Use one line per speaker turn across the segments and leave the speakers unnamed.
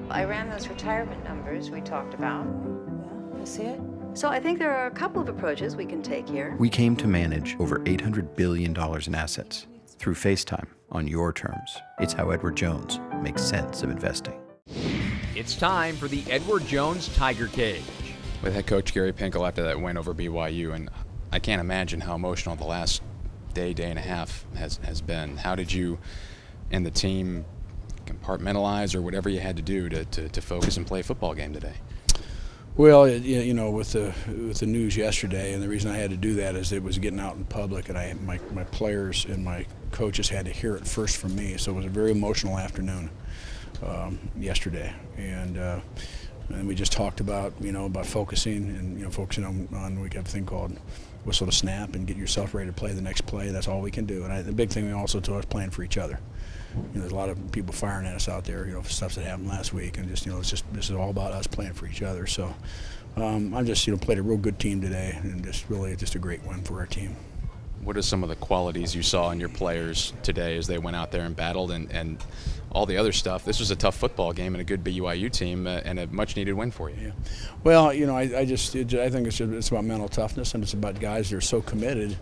I ran those retirement numbers we talked about.
Yeah, I see it.
So I think there are a couple of approaches we can take here.
We came to manage over $800 billion in assets through FaceTime on your terms. It's how Edward Jones makes sense of investing.
It's time for the Edward Jones Tiger Cage.
With head coach Gary Pinkel after that win over BYU, and I can't imagine how emotional the last day and a half has been. How did you and the team compartmentalize, or whatever you had to do to focus and play a football game today?
Well, you know, with the news yesterday, and the reason I had to do that is it was getting out in public, and my players and my coaches had to hear it first from me. So it was a very emotional afternoon yesterday, and we just talked about about focusing and focusing on we got a thing called whistle to snap and get yourself ready to play the next play. That's all we can do. And the big thing we also do is playing for each other. There's a lot of people firing at us out there, for stuff that happened last week, and this is all about us playing for each other. So I'm just played a real good team today, and just a great win for our team.
What are some of the qualities you saw in your players today as they went out there and battled and all the other stuff? This was a tough football game and a good BYU team and a much-needed win for you.
Yeah. Well, I think it's about mental toughness, and it's about guys that are so committed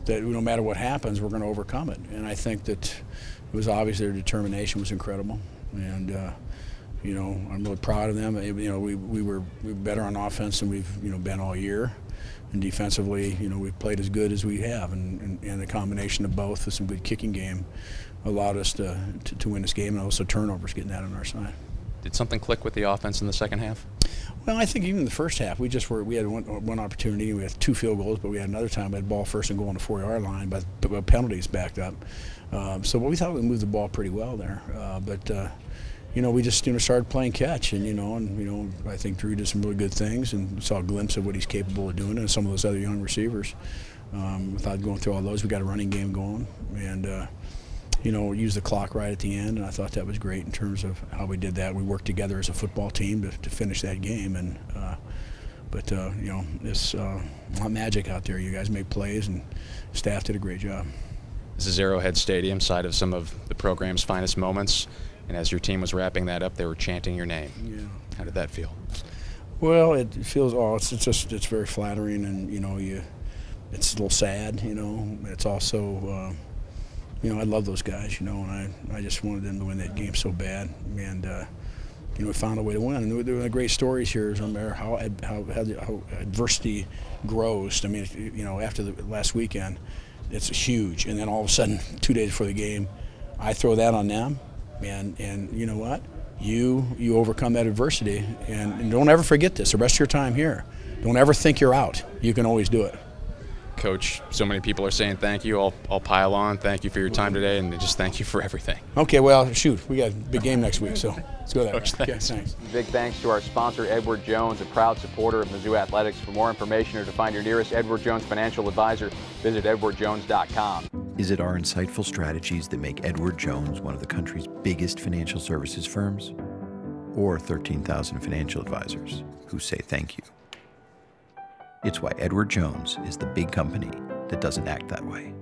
that no matter what happens, we're going to overcome it. And I think that it was obvious their determination was incredible, and I'm really proud of them. We were better on offense than we've been all year. And defensively, we've played as good as we have, and the combination of both with some good kicking game allowed us to win this game, and also turnovers getting that on our side.
Did something click with the offense in the second half?
Well, I think even in the first half, we had one opportunity. We had 2 field goals, but we had another time we had ball first and goal on the 4-yard line, but penalties backed up. So we thought we moved the ball pretty well there, but. We just started playing catch, and I think Drew did some really good things, and saw a glimpse of what he's capable of doing, and some of those other young receivers. Without going through all those, we got a running game going, and used the clock right at the end, and I thought that was great in terms of how we did that. We worked together as a football team to finish that game, and it's a lot of magic out there. You guys make plays, and staff did a great job.
This is Arrowhead Stadium, site of some of the program's finest moments. And as your team was wrapping that up, they were chanting your name.
Yeah.
How did that feel?
Well, it feels it's very flattering, and it's a little sad. It's also I love those guys. And I just wanted them to win that game so bad, and we found a way to win. And there were great stories here no matter how adversity grows. I mean, after the last weekend, it's huge, and then all of a sudden, 2 days before the game, I throw that on them. And you know what? You overcome that adversity, and don't ever forget this. The rest of your time here, don't ever think you're out. You can always do it.
Coach, so many people are saying thank you. I'll pile on. Thank you for your time today, and just thank you for everything.
Okay, well, shoot, we got a big game next week, so let's go that way.
Thanks.
Okay, thanks.
Big thanks to our sponsor, Edward Jones, a proud supporter of Mizzou Athletics. For more information or to find your nearest Edward Jones financial advisor, visit edwardjones.com.
Is it our insightful strategies that make Edward Jones one of the country's biggest financial services firms? Or 13,000 financial advisors who say thank you? It's why Edward Jones is the big company that doesn't act that way.